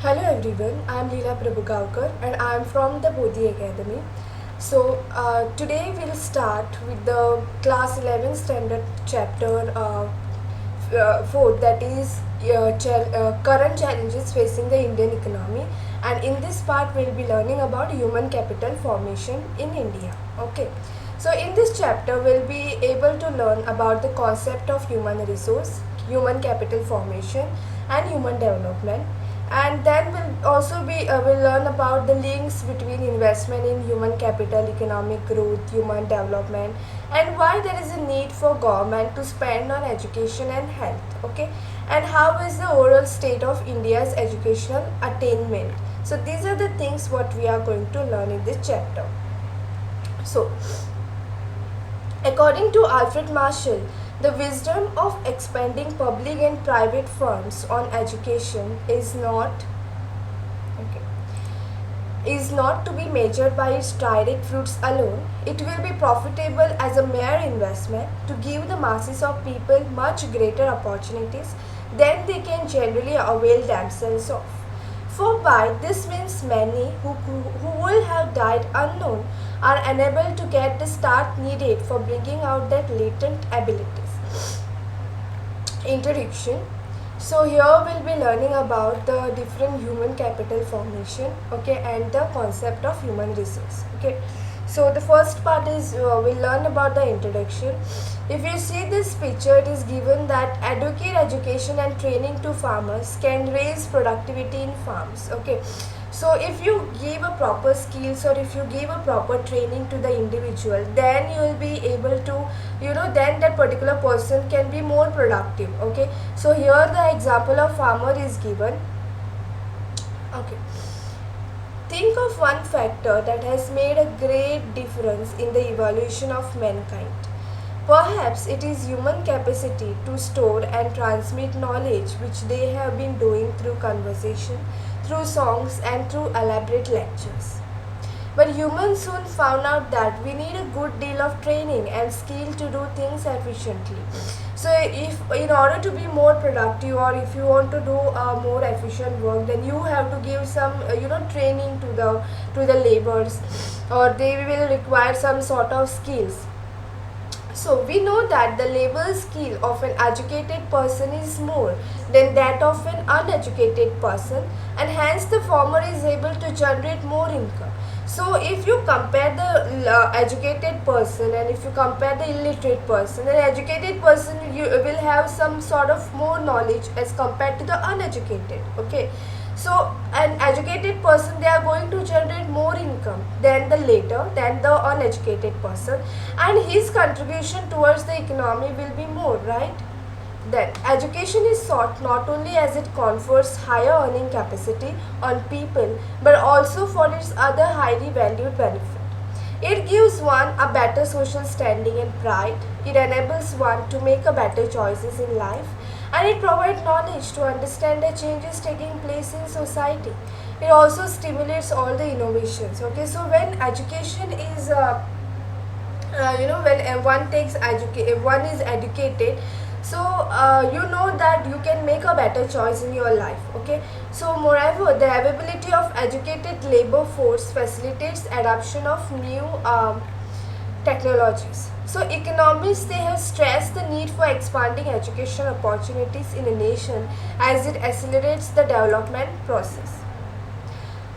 Hello everyone, I am Leela Prabhugaonkar and I am from the Bodhi Academy. Today we'll start with the class 11 standard chapter 4, that is current challenges facing the Indian economy, and in this part we'll be learning about human capital formation in India. Okay. So in this chapter we'll be able to learn about the concept of human resource, human capital formation and human development, and then we'll learn about the links between investment in human capital, economic growth, human development, and why there is a need for government to spend on education and health. Okay, and how is the overall state of India's educational attainment. So these are the things what we are going to learn in this chapter. So according to Alfred Marshall, the wisdom of expending public and private funds on education is not to be measured by its direct fruits alone. It will be profitable as a mere investment to give the masses of people much greater opportunities than they can generally avail themselves of. For by this means many who will have died unknown are unable to get the start needed for bringing out their latent abilities. Introduction. So here we'll be learning about the different human capital formation, okay, and the concept of human resource. Okay, so the first part is we'll learn about the introduction. If you see this picture, it is given that adequate education and training to farmers can raise productivity in farms. Okay, so if you give a proper skills or if you give a proper training to the individual, then you will be able to, then that particular person can be more productive. Okay, so here the example of farmer is given. Okay, think of one factor that has made a great difference in the evolution of mankind. Perhaps it is human capacity to store and transmit knowledge, which they have been doing through conversation, through songs, and through elaborate lectures. But humans soon found out that we need a good deal of training and skill to do things efficiently. So, if in order to be more productive or if you want to do more efficient work, then you have to give some training to the laborers, or they will require some sort of skills. So we know that the labor skill of an educated person is more than that of an uneducated person, and hence the former is able to generate more income. So if you compare the educated person and if you compare the illiterate person, an educated person you will have some sort of more knowledge as compared to the uneducated. Okay, so an educated person, they are going to generate more income than the uneducated person, and his contribution towards the economy will be more, right? Then education is sought not only as it confers higher earning capacity on people but also for its other highly valued benefit. It gives one a better social standing and pride. It enables one to make a better choices in life, and it provides knowledge to understand the changes taking place in society. It also stimulates all the innovations. Okay, so when education is when one is educated, so you know that you can make a better choice in your life. Okay, so moreover the availability of educated labor force facilitates adoption of new technologies. So economists, they have stressed the need for expanding education opportunities in a nation as it accelerates the development process.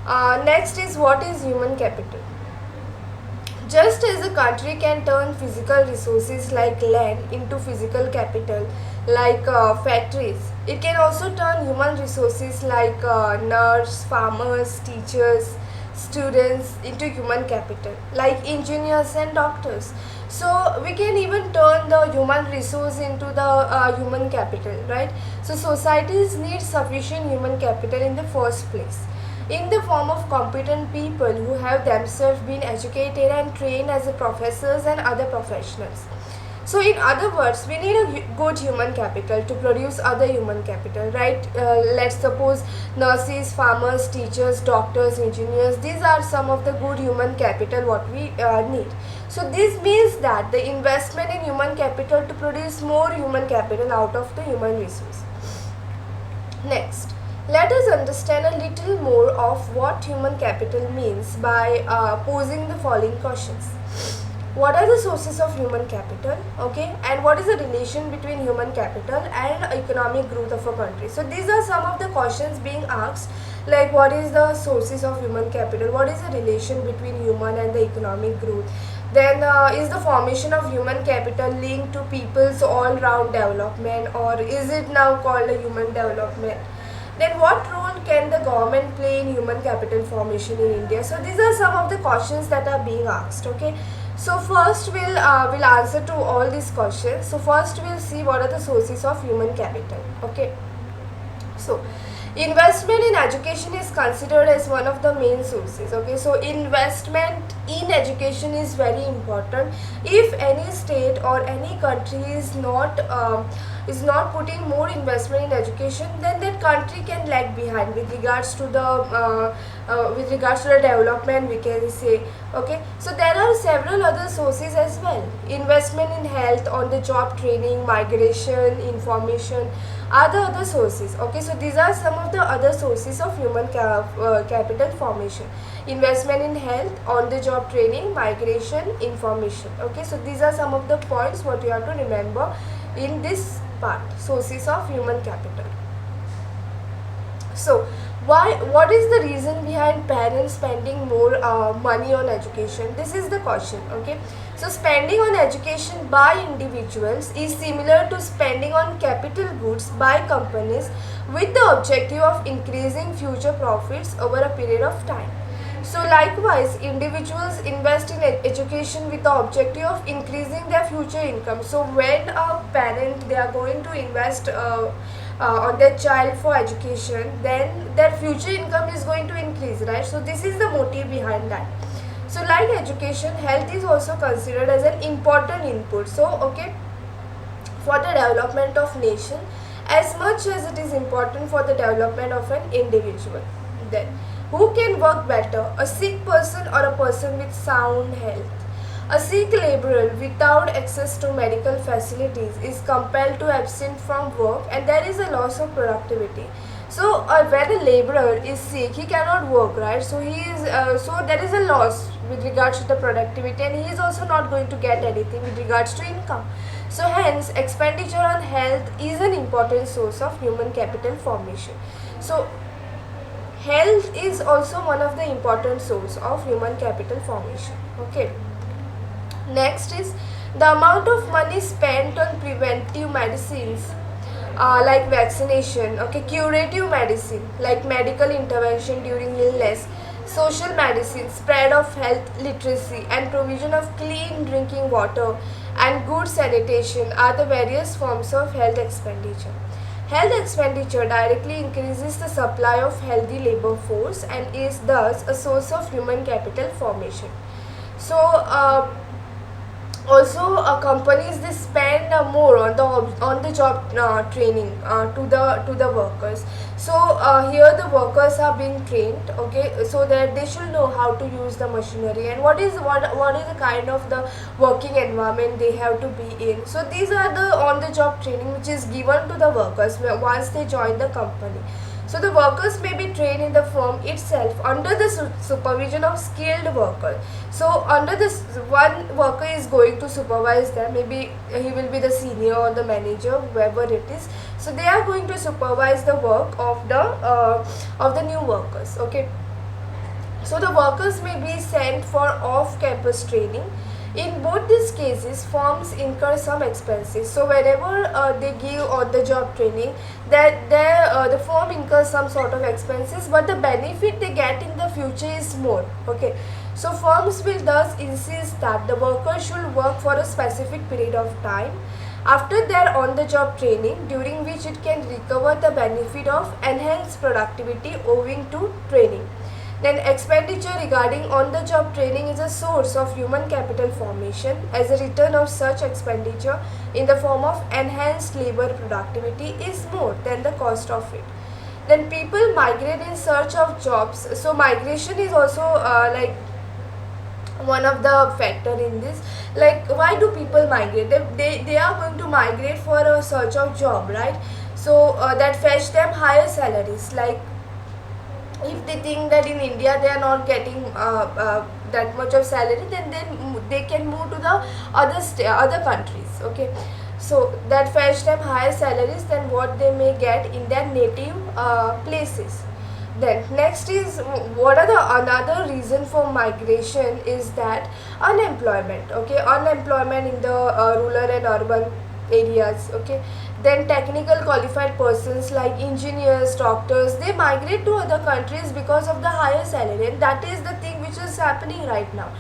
Next is, what is human capital? Just as a country can turn physical resources like land into physical capital, like factories, it can also turn human resources like nurse, farmers, teachers, students into human capital, like engineers and doctors. So we can even turn the human resource into the human capital, right? So societies need sufficient human capital in the first place, in the form of competent people who have themselves been educated and trained as professors and other professionals. So in other words, we need a good human capital to produce other human capital, right? Let's suppose nurses, farmers, teachers, doctors, engineers, these are some of the good human capital what we need. So this means that the investment in human capital to produce more human capital out of the human resource. Next, Let us understand a little more of what human capital means by posing the following questions. What are the sources of human capital? Okay, and what is the relation between human capital and economic growth of a country? So these are some of the questions being asked, like what is the sources of human capital, what is the relation between human and the economic growth, then is the formation of human capital linked to people's all round development, or is it now called a human development? Then what role can the government play in human capital formation in India? So these are some of the questions that are being asked. Okay, so first we'll answer to all these questions. So first we'll see what are the sources of human capital. Okay, so investment in education is considered as one of the main sources. Okay, so investment in education is very important. If any state or any country is not putting more investment in education, then that country can lag behind with regards to the development, we can say. Okay, so there are several other sources as well. Investment in health, on the job training, migration, information are the other sources. Okay, so these are some of the other sources of human capital formation. Investment in health, on the job training, migration, information. Okay, so these are some of the points what you have to remember in this part, sources of human capital. So what is the reason behind parents spending more money on education? This is the question. Okay, so spending on education by individuals is similar to spending on capital goods by companies with the objective of increasing future profits over a period of time. So likewise, individuals invest in education with the objective of increasing their future income. So when a parent, they are going to invest on their child for education, then their future income is going to increase, right? So this is the motive behind that. So like education, health is also considered as an important input. So okay, for the development of nation as much as it is important for the development of an individual. Then who can work better, a sick person or a person with sound health? A sick laborer without access to medical facilities is compelled to absent from work, and there is a loss of productivity. So when a laborer is sick, he cannot work, right? So so there is a loss with regards to the productivity, and he is also not going to get anything with regards to income. So hence expenditure on health is an important source of human capital formation. So health is also one of the important source of human capital formation. Okay, next is the amount of money spent on preventive medicines, like vaccination. Okay, curative medicine like medical intervention during illness, social medicine, spread of health literacy, and provision of clean drinking water and good sanitation are the various forms of health expenditure. Health expenditure directly increases the supply of healthy labor force and is thus a source of human capital formation. So also companies, they spend more on the job training to the workers. So here the workers are being trained, okay, so that they should know how to use the machinery and what is the kind of the working environment they have to be in. So these are the on the job training which is given to the workers once they join the company. So the workers may be trained in the firm itself under the supervision of skilled workers. So under this, one worker is going to supervise them. Maybe he will be the senior or the manager, whoever it is. So they are going to supervise the work of the new workers. Okay. So the workers may be sent for off-campus training. In both these cases, firms incur some expenses. So whenever they give on-the-job training, the firm incurs some sort of expenses, but the benefit they get in the future is more. Okay. So firms will thus insist that the worker should work for a specific period of time after their on-the-job training, during which it can recover the benefit of enhanced productivity owing to training. Then expenditure regarding on-the-job training is a source of human capital formation, as a return of such expenditure in the form of enhanced labor productivity is more than the cost of it. Then people migrate in search of jobs. So migration is also like one of the factor in this. Like why do people migrate? They are going to migrate for a search of job, right? So that fetch them higher salaries. Like if they think that in India they are not getting that much of salary, then they can move to the other countries. Okay, so that fetch them higher salaries than what they may get in their native places. Then next is, what are the another reason for migration is that unemployment. Okay, unemployment in the rural and urban areas. Okay, then technical qualified persons like engineers, doctors, they migrate to other countries because of the higher salary, and that is the thing which is happening right now.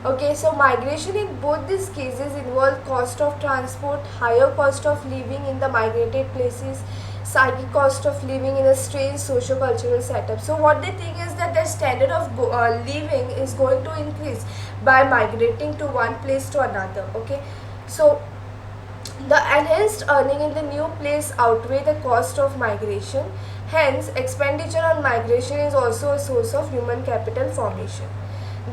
Okay, so migration in both these cases involve cost of transport, higher cost of living in the migrated places, psychic cost of living in a strange socio-cultural setup. So what they think is that their standard of living is going to increase by migrating to one place to another. Okay, so the enhanced earning in the new place outweigh the cost of migration. Hence, expenditure on migration is also a source of human capital formation.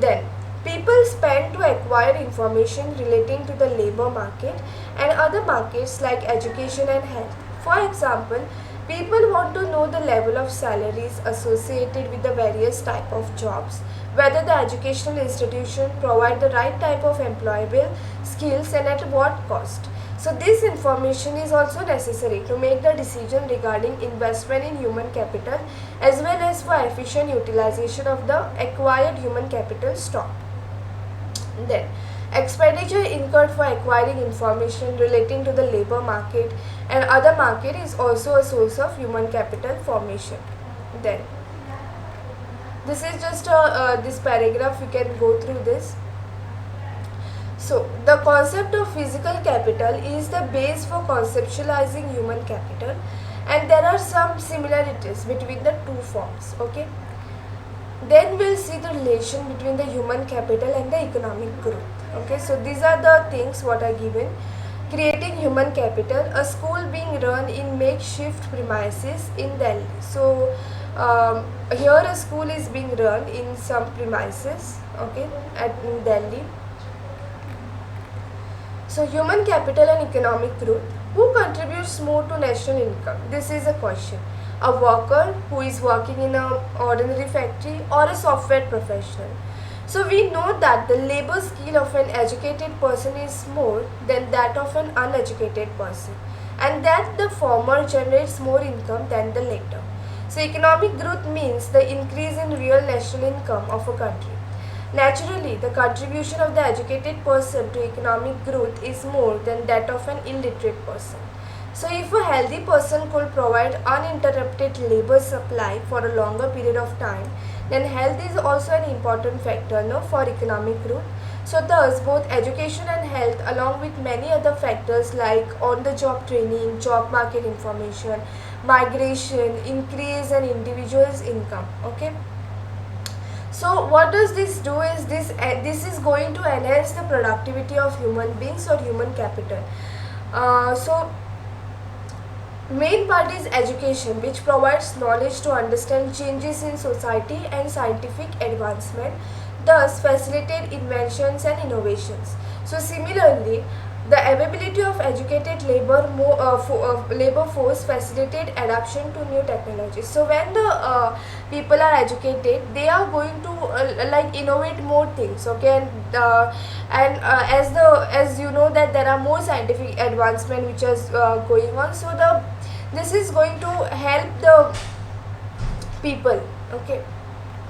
Then, people spend to acquire information relating to the labor market and other markets like education and health. For example, people want to know the level of salaries associated with the various type of jobs, whether the educational institution provide the right type of employable skills and at what cost. So this information is also necessary to make the decision regarding investment in human capital as well as for efficient utilization of the acquired human capital stock. Then, expenditure incurred for acquiring information relating to the labor market and other market is also a source of human capital formation. Then, this is just this paragraph, you can go through this. So, the concept of physical capital is the base for conceptualizing human capital, and there are some similarities between the two forms. Okay. Then we'll see the relation between the human capital and the economic growth. Okay, so these are the things what are given. Creating human capital, a school being run in makeshift premises in Delhi. So here a school is being run in some premises, okay, in Delhi. So human capital and economic growth. Who contributes more to national income? This is a question. A worker who is working in an ordinary factory or a software professional. So we know that the labor skill of an educated person is more than that of an uneducated person, and that the former generates more income than the latter. So economic growth means the increase in real national income of a country. Naturally, the contribution of the educated person to economic growth is more than that of an illiterate person. So if a healthy person could provide uninterrupted labor supply for a longer period of time, then health is also an important factor, no, for economic growth. So thus both education and health along with many other factors like on-the-job training, job market information, migration, increase an individual's income. Okay. So what does this do is this is going to enhance the productivity of human beings or human capital. So main part is education, which provides knowledge to understand changes in society and scientific advancement, thus facilitate inventions and innovations. So similarly, the availability of educated labor force facilitate adaptation to new technologies. So when the people are educated, they are going to like innovate more things. Okay, and as you know that there are more scientific advancement which is going on. So this is going to help the people, okay,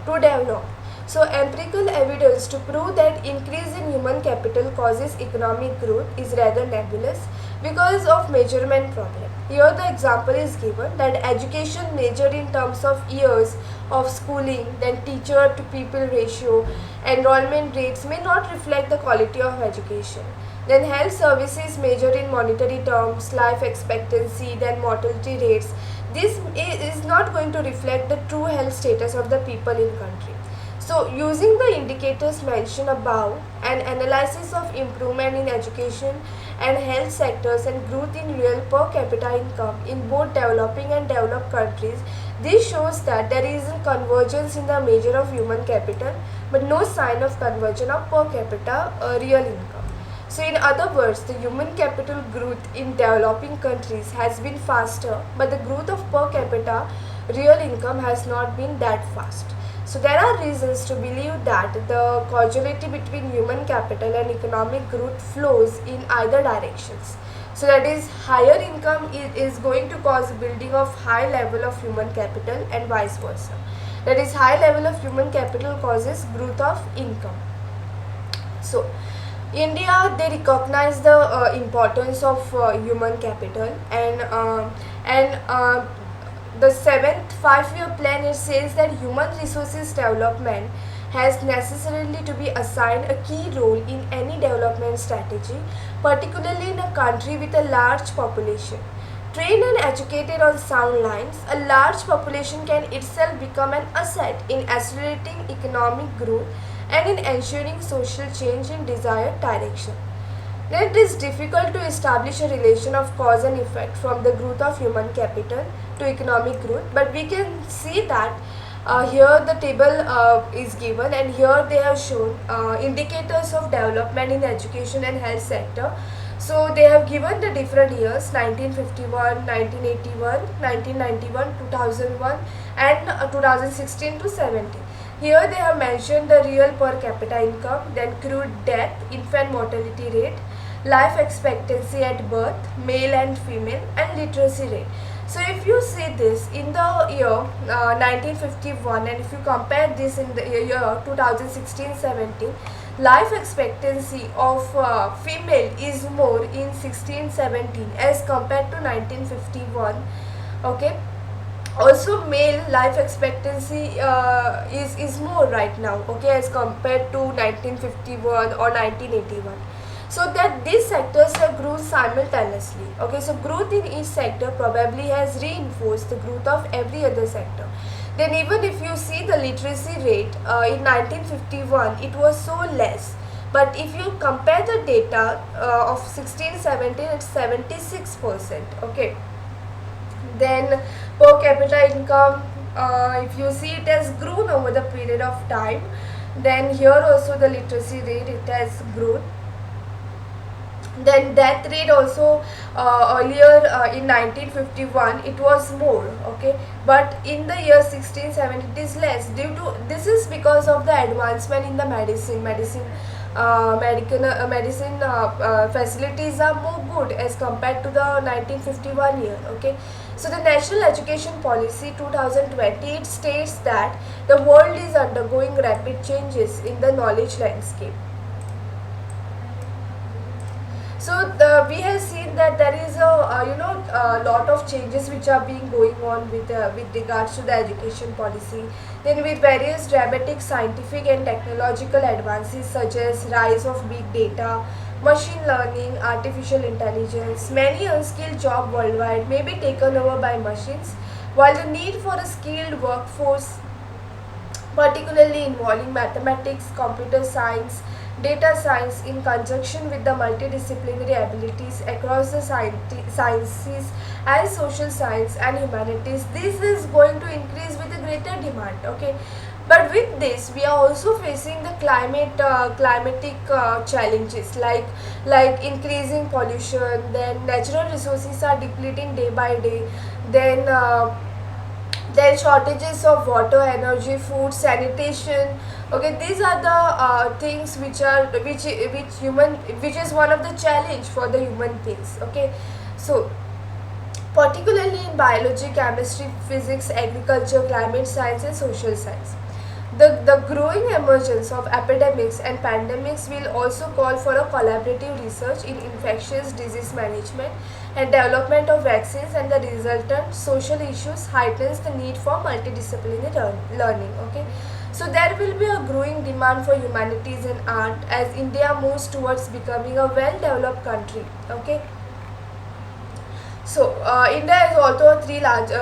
to develop. So empirical evidence to prove that increase in human capital causes economic growth is rather nebulous because of measurement problem. Here the example is given that education measured in terms of years of schooling, then teacher to people ratio, enrollment rates may not reflect the quality of education. Then health services measured in monetary terms, life expectancy, then mortality rates. This is not going to reflect the true health status of the people in country. So using the indicators mentioned above and analysis of improvement in education and health sectors and growth in real per capita income in both developing and developed countries, this shows that there is a convergence in the measure of human capital but no sign of conversion of per capita real income. So in other words, the human capital growth in developing countries has been faster, but the growth of per capita real income has not been that fast. So there are reasons to believe that the causality between human capital and economic growth flows in either directions. So that is, higher income is going to cause building of high level of human capital and vice versa. That is, high level of human capital causes growth of income. So, India, they recognize the importance of human capital, and the seventh five-year plan, it says that human resources development has necessarily to be assigned a key role in any development strategy, particularly in a country with a large population. Trained and educated on sound lines, a large population can itself become an asset in accelerating economic growth and in ensuring social change in desired direction. Then it is difficult to establish a relation of cause and effect from the growth of human capital to economic growth, but we can see that here the table is given, and here they have shown indicators of development in education and health sector. So they have given the different years: 1951, 1981, 1991, 2001, and 2016 to 17. Here they have mentioned the real per capita income, then crude death, infant mortality rate, life expectancy at birth, male and female, and literacy rate. So if you see this in the year 1951, and if you compare this in the year 2016-17, life expectancy of female is more in 16-17 as compared to 1951. Okay, also male life expectancy is more right now, okay, as compared to 1951 or 1981. So that these sectors have grown simultaneously. Okay, so growth in each sector probably has reinforced the growth of every other sector. Then even if you see the literacy rate in 1951, it was so less, but if you compare the data of 16-17, it's 76%. Okay, then per capita income, if you see, it has grown over the period of time. Then here also the literacy rate, it has grown. Then death rate also, earlier in 1951 it was more, okay, but in the year 1670 it is less. Due to this is because of the advancement in the medicine facilities are more good as compared to the 1951 year. Okay, so the national education policy 2020, it states that the world is undergoing rapid changes in the knowledge landscape. So we have seen that there is a lot of changes which are being going on with regards to the education policy. Then with various dramatic scientific and technological advances such as rise of big data, machine learning, artificial intelligence, many unskilled jobs worldwide may be taken over by machines, while the need for a skilled workforce, particularly involving mathematics, computer science, data science in conjunction with the multidisciplinary abilities across the sciences and social science and humanities, this is going to increase with a greater demand. Okay, but with this we are also facing the climatic challenges, like increasing pollution, then natural resources are depleting day by day, then shortages of water, energy, food, sanitation. Okay, these are the things which is one of the challenge for the human beings. Okay, so particularly in biology, chemistry, physics, agriculture, climate science, and social science. The growing emergence of epidemics and pandemics will also call for a collaborative research in infectious disease management and development of vaccines, and the resultant social issues heightens the need for multidisciplinary learning. Okay, so there will be a growing demand for humanities and art as India moves towards becoming a well-developed country. Okay, so India is also a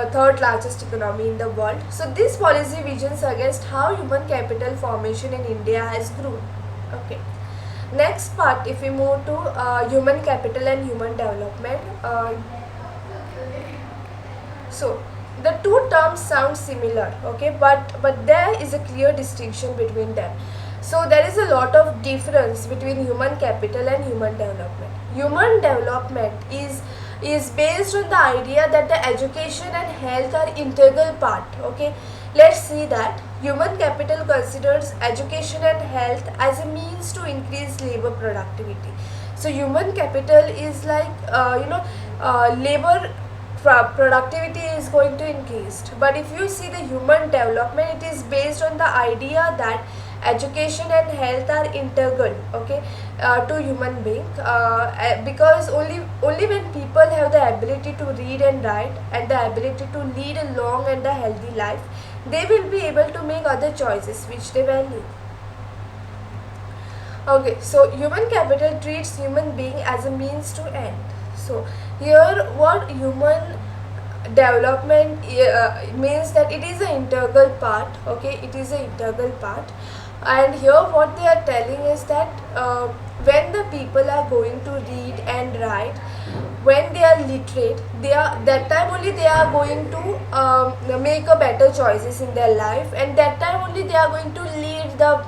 third largest economy in the world. So this policy visions against how human capital formation in India has grown. Okay. Next part, if we move to human capital and human development. So the two terms sound similar, okay, but there is a clear distinction between them. So there is a lot of difference between human capital and human development. Human development is based on the idea that the education and health are integral part. Okay, let's see that human capital considers education and health as a means to increase labor productivity. So human capital is like labor productivity is going to increase, but if you see the human development, it is based on the idea that education and health are integral, okay, to human being, because only when people have the ability to read and write and the ability to lead a long and a healthy life, they will be able to make other choices which they value. Okay, so human capital treats human being as a means to end. So here what human development means that it is an integral part. Okay, it is an integral part, and here what they are telling is that when the people are going to read and write, when they are literate, they are that time only they are going to make a better choices in their life, and that time only they are going to lead the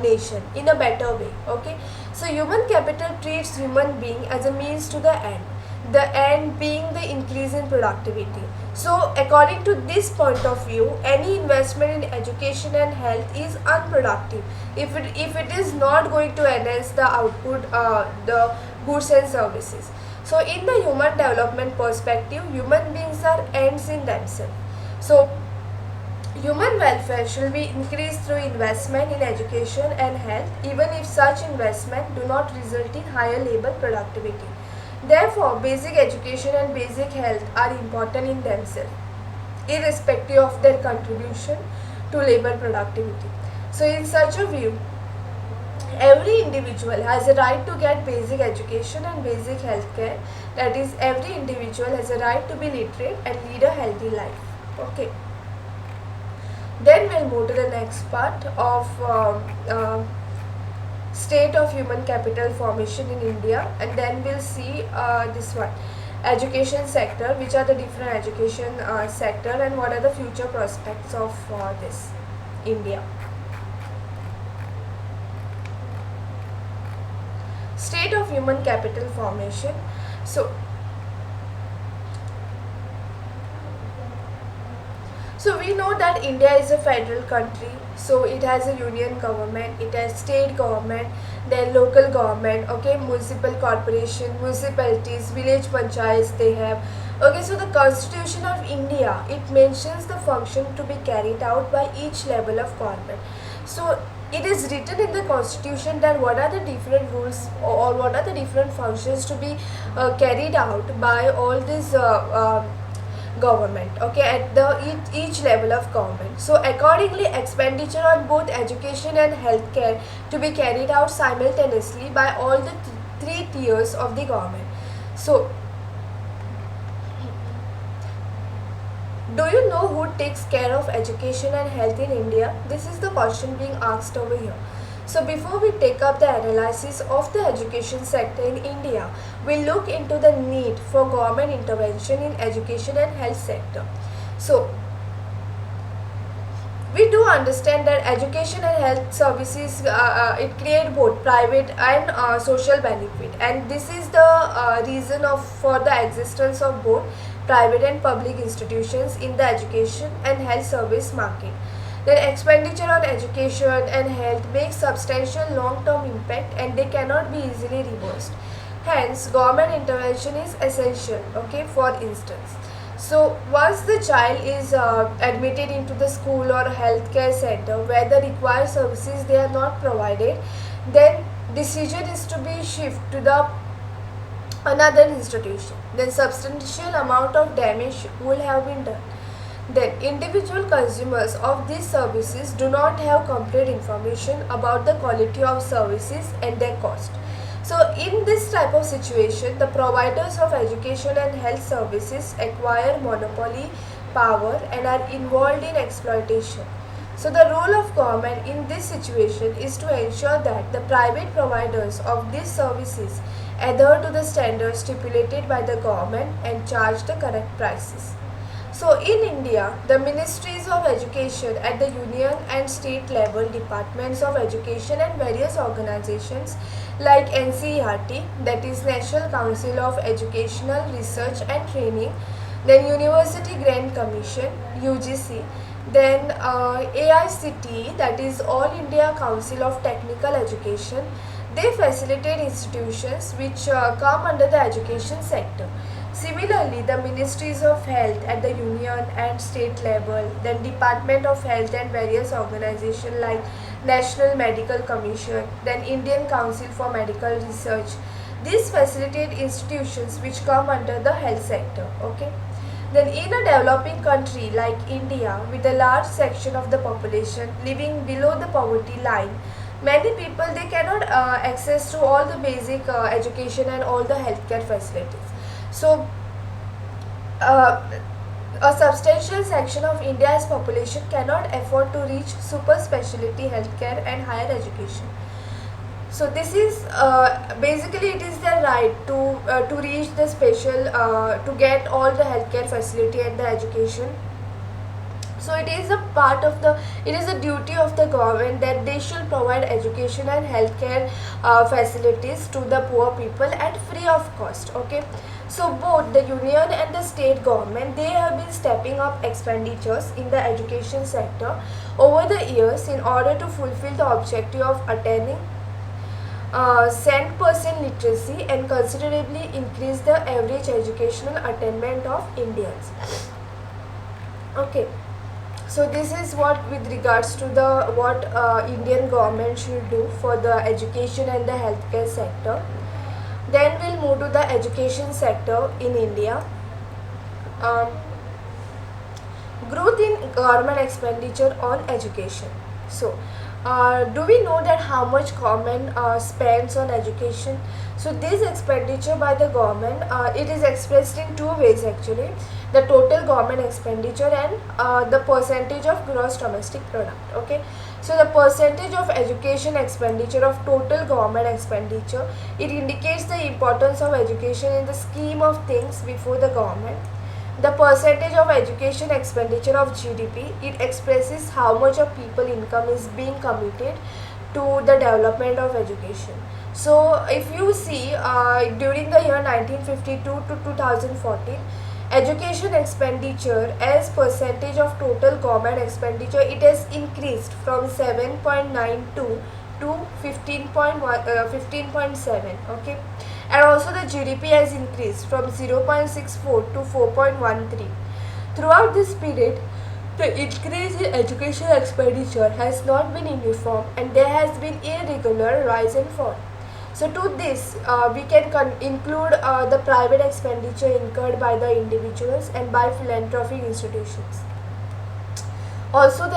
nation in a better way. Okay, so human capital treats human being as a means to the end being the increase in productivity. So according to this point of view, any investment in education and health is unproductive if it is not going to enhance the output, the goods and services. So in the human development perspective, human beings are ends in themselves. So human welfare should be increased through investment in education and health, even if such investment do not result in higher labor productivity. Therefore, basic education and basic health are important in themselves, irrespective of their contribution to labor productivity. So in such a view, every individual has a right to get basic education and basic health care. That is, every individual has a right to be literate and lead a healthy life. Okay. Then we'll move to the next part of state of human capital formation in India, and then we'll see this one, education sector, which are the different education sector and what are the future prospects of this India. State of human capital formation. So we know that India is a federal country, so it has a union government, it has state government, then local government, okay, municipal corporation, municipalities, village panchayats they have. Okay, so the Constitution of India, it mentions the function to be carried out by each level of government. So it is written in the Constitution that what are the different rules or what are the different functions to be carried out by all these government, okay, at the each level of government. So accordingly, expenditure on both education and healthcare to be carried out simultaneously by all the three tiers of the government. So do you know who takes care of education and health in India? This is the question being asked over here. So before we take up the analysis of the education sector in India, we look into the need for government intervention in education and health sector. So we do understand that education and health services, it create both private and social benefit, and this is the reason for the existence of both private and public institutions in the education and health service market. Then expenditure on education and health makes substantial long-term impact and they cannot be easily reversed. Hence, government intervention is essential, okay, for instance. So, once the child is admitted into the school or healthcare center where the required services they are not provided, then decision is to be shifted to the another institution. Then substantial amount of damage will have been done. Then individual consumers of these services do not have complete information about the quality of services and their cost. So in this type of situation, the providers of education and health services acquire monopoly power and are involved in exploitation. So the role of government in this situation is to ensure that the private providers of these services adhere to the standards stipulated by the government and charge the correct prices. So in India, the ministries of education at the union and state level, departments of education and various organizations like NCERT, that is National Council of Educational Research and Training, then University Grant Commission UGC, then AICTE, that is All India Council of Technical Education. They facilitate institutions which come under the education sector. Similarly, the ministries of health at the union and state level, then Department of Health and various organizations like National Medical Commission, then Indian Council for Medical Research. These facilitate institutions which come under the health sector. Okay. Then in a developing country like India, with a large section of the population living below the poverty line, many people they cannot access to all the basic education and all the healthcare facilities. So uh, a substantial section of India's population cannot afford to reach super specialty healthcare and higher education. So this is basically it is their right to reach the special to get all the healthcare facility and the education. So it is a part of the it is a duty of the government that they should provide education and healthcare facilities to the poor people at free of cost. Okay. So both the union and the state government they have been stepping up expenditures in the education sector over the years in order to fulfill the objective of attaining cent% literacy and considerably increase the average educational attainment of Indians. Okay. So this is what with regards to the what Indian government should do for the education and the healthcare sector. Then we'll move to the education sector in India. Um, Growth in government expenditure on education. So do we know that how much government spends on education? So this expenditure by the government it is expressed in two ways actually: the total government expenditure and the percentage of gross domestic product. Okay, so the percentage of education expenditure of total government expenditure, it indicates the importance of education in the scheme of things before the government. The percentage of education expenditure of GDP, it expresses how much of people income is being committed to the development of education. So if you see during the year 1952 to 2014, education expenditure as percentage of total government expenditure, it has increased from 7.92 to 15.7. Okay, and also the GDP has increased from 0.64 to 4.13. Throughout this period, the increase in education expenditure has not been uniform and there has been irregular rise and fall. So to this, we can include the private expenditure incurred by the individuals and by philanthropic institutions. Also,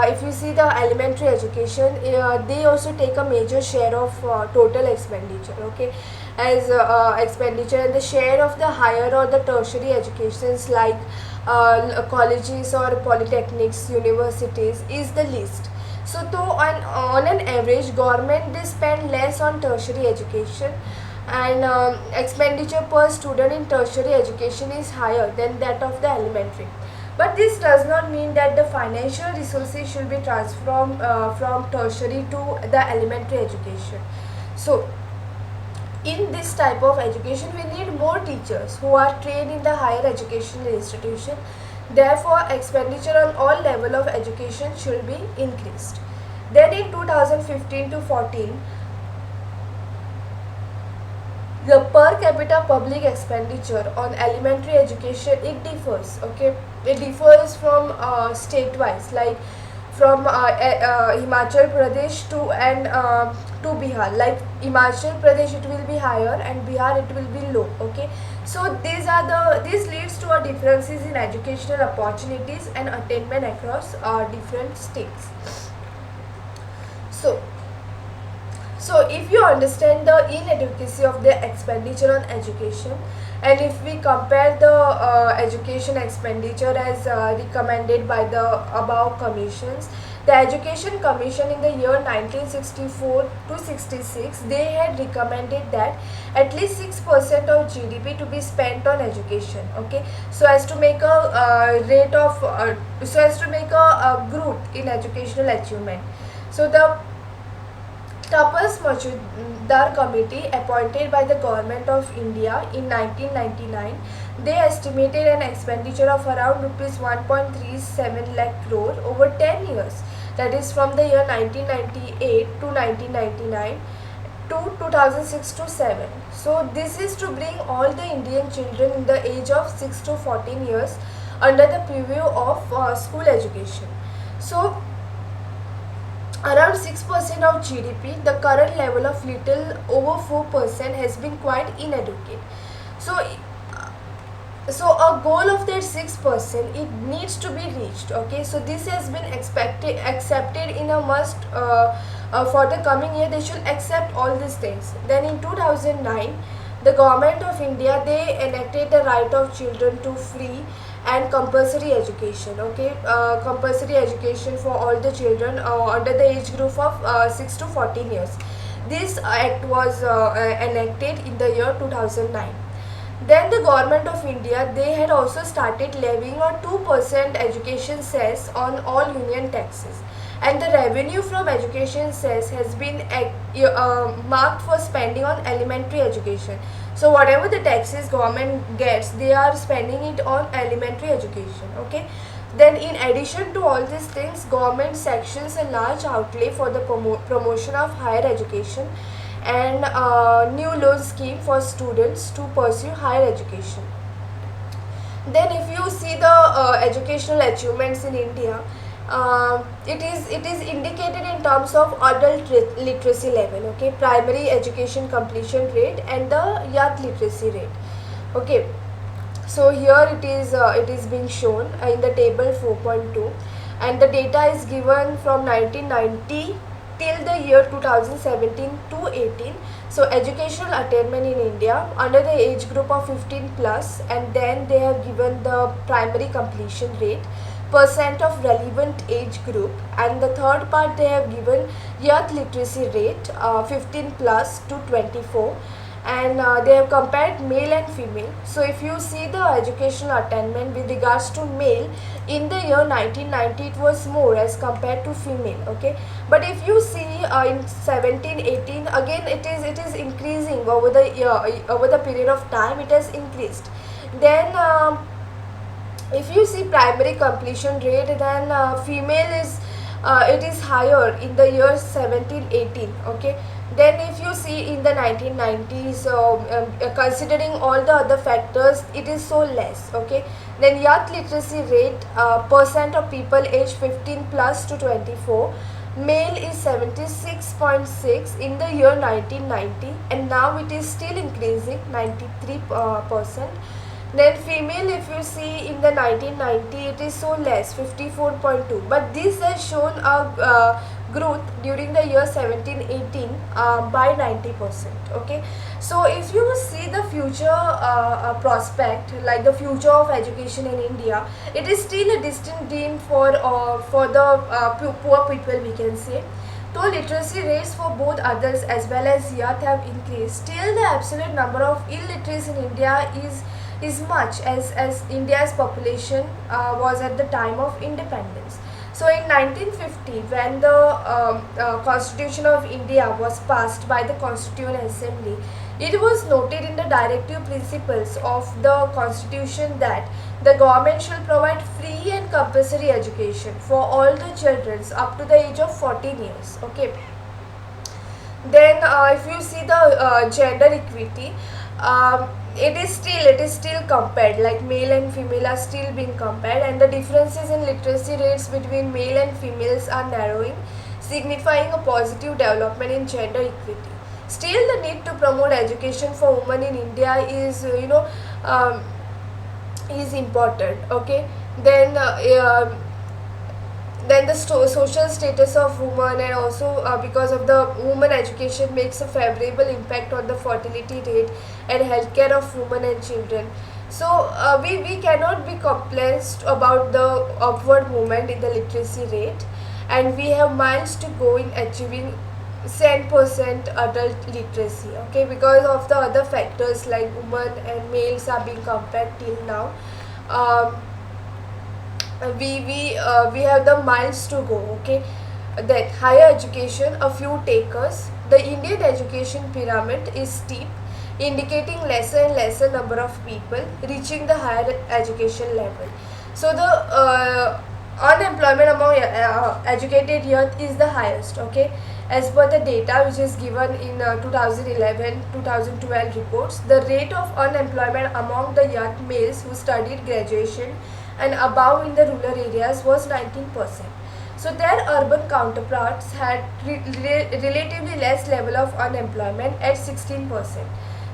if you see the elementary education, they also take a major share of total expenditure. Okay, as expenditure, and the share of the higher or the tertiary educations like colleges or polytechnics, universities is the least. So though on an average, government they spend less on tertiary education, and expenditure per student in tertiary education is higher than that of the elementary. But this does not mean that the financial resources should be transformed from tertiary to the elementary education. So in this type of education, we need more teachers who are trained in the higher educational institution. Therefore, expenditure on all level of education should be increased. Then in 2015 to 14, the per capita public expenditure on elementary education, it differs. Okay, it differs from state-wise, like from Himachal Pradesh to Bihar. Like Himachal Pradesh, it will be higher, and Bihar it will be low. Okay, so this leads to a differences in educational opportunities and attainment across different states. So so if you understand the inadequacy of the expenditure on education, and if we compare the education expenditure as recommended by the above commissions, The Education Commission in the year 1964 to 66, they had recommended that at least 6% of GDP to be spent on education. Okay, so as to make a rate of so as to make a growth in educational achievement. So the Tapas Majumdar Committee appointed by the Government of India in 1999, they estimated an expenditure of around rupees 1.37 lakh crore over 10 years, that is from the year 1998 to 1999 to 2006 to 7. So this is to bring all the Indian children in the age of 6 to 14 years under the purview of school education. So around 6% of GDP, the current level of little over 4% has been quite inadequate. So, so a goal of that 6%, it needs to be reached. Okay, so this has been accepted in a must for the coming year. They should accept all these things. Then in 2009, the government of India, they enacted the right of children to free and compulsory education. Okay, compulsory education for all the children under the age group of 6 to 14 years. This act was enacted in the year 2009. Then the government of India, they had also started levying a 2% education cess on all union taxes, and the revenue from education cess has been marked for spending on elementary education. So whatever the taxes government gets, they are spending it on elementary education. Okay, then in addition to all these things, government sections a large outlay for the promotion of higher education and new loan scheme for students to pursue higher education. Then if you see the educational achievements in India, it is indicated in terms of adult literacy level. Okay, primary education completion rate and the youth literacy rate. Okay, so here it is being shown in the table 4.2, and the data is given from 1990 till the year 2017 to 18. So educational attainment in India under the age group of 15 plus, and then they have given the primary completion rate, percent of relevant age group, and the third part they have given youth literacy rate 15 plus to 24, and they have compared male and female. So if you see the educational attainment with regards to male, in the year 1990 it was more as compared to female. Okay, but if you see in 17-18, again it is increasing over the year, over the period of time it has increased. Then if you see primary completion rate, then female is it is higher in the year 17-18. Okay, then if you see in the 1990s, considering all the other factors, it is so less. Okay, then youth literacy rate, percent of people aged 15 plus to 24, male is 76.6 in the year 1990, and now it is still increasing 93%. Then female, if you see in the 1990, it is so less 54.2, but this has shown a growth during the year 17-18 by 90%. Okay, so if you see the future prospect, like the future of education in India, it is still a distant dream for the poor people, we can say. Though literacy rates for both adults as well as youth have increased, still the absolute number of illiterates in India is much, as India's population was at the time of independence. So in 1950, when the Constitution of India was passed by the Constituent Assembly, it was noted in the directive principles of the Constitution that the government shall provide free and compulsory education for all the children up to the age of 14 years. Okay. Then if you see the gender equity, it is still compared, like male and female are still being compared, and the differences in literacy rates between male and females are narrowing, signifying a positive development in gender equity. Still the need to promote education for women in India is is important. Okay, then the social status of women, and also because of the women education makes a favorable impact on the fertility rate and healthcare of women and children. So we cannot be complacent about the upward movement in the literacy rate. and we have miles to go in achieving 10% adult literacy. Okay, because of the other factors like women and males are being compared till now. um, we have the miles to go. Okay, that higher education, a few takers. The Indian education pyramid is steep, indicating lesser and lesser number of people reaching the higher education level. So the unemployment among educated youth is the highest. Okay, as per the data which is given in 2011-2012 reports, the rate of unemployment among the young males who studied graduation and above in the rural areas was 19%. So their urban counterparts had relatively less level of unemployment at 16%.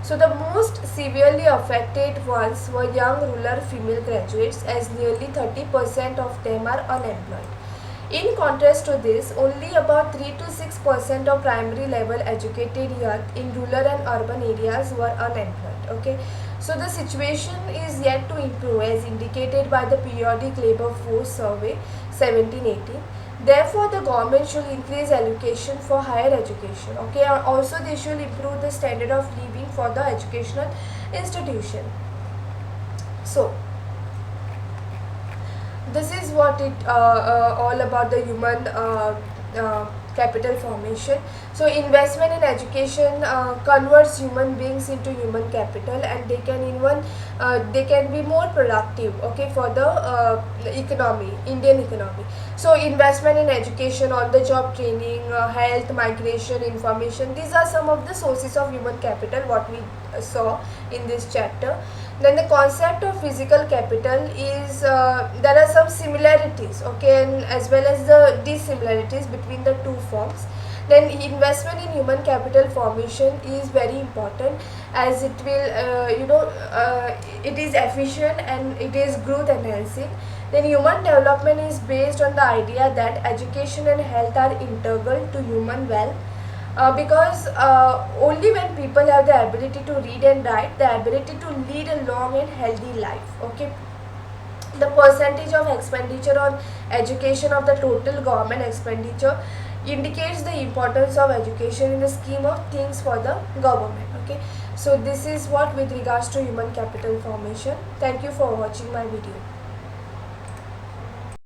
So the most severely affected ones were young rural female graduates, as nearly 30% of them are unemployed. In contrast to this, only about 3 to 6% of primary level educated youth in rural and urban areas were unemployed. Okay, so the situation is yet to improve as indicated by the periodic labor force survey 1718. Therefore, the government should increase allocation for higher education. Okay, and also they should improve the standard of living for the educational institution. So this is what it all about the human capital formation. So investment in education converts human beings into human capital, and they can be more productive. Okay, for the economy, Indian economy. So investment in education, on the job training, health, migration, information, these are some of the sources of human capital what we saw in this chapter. Then the concept of physical capital is there are some similarities. Okay, and as well as the dissimilarities between the two forms. Then investment in human capital formation is very important, as it will it is efficient and it is growth enhancing. Then human development is based on the idea that education and health are integral to human wealth, because only when people have the ability to read and write, the ability to lead a long and healthy life. Okay, the percentage of expenditure on education of the total government expenditure indicates the importance of education in the scheme of things for the government. Okay, so this is what with regards to human capital formation. Thank you for watching my video.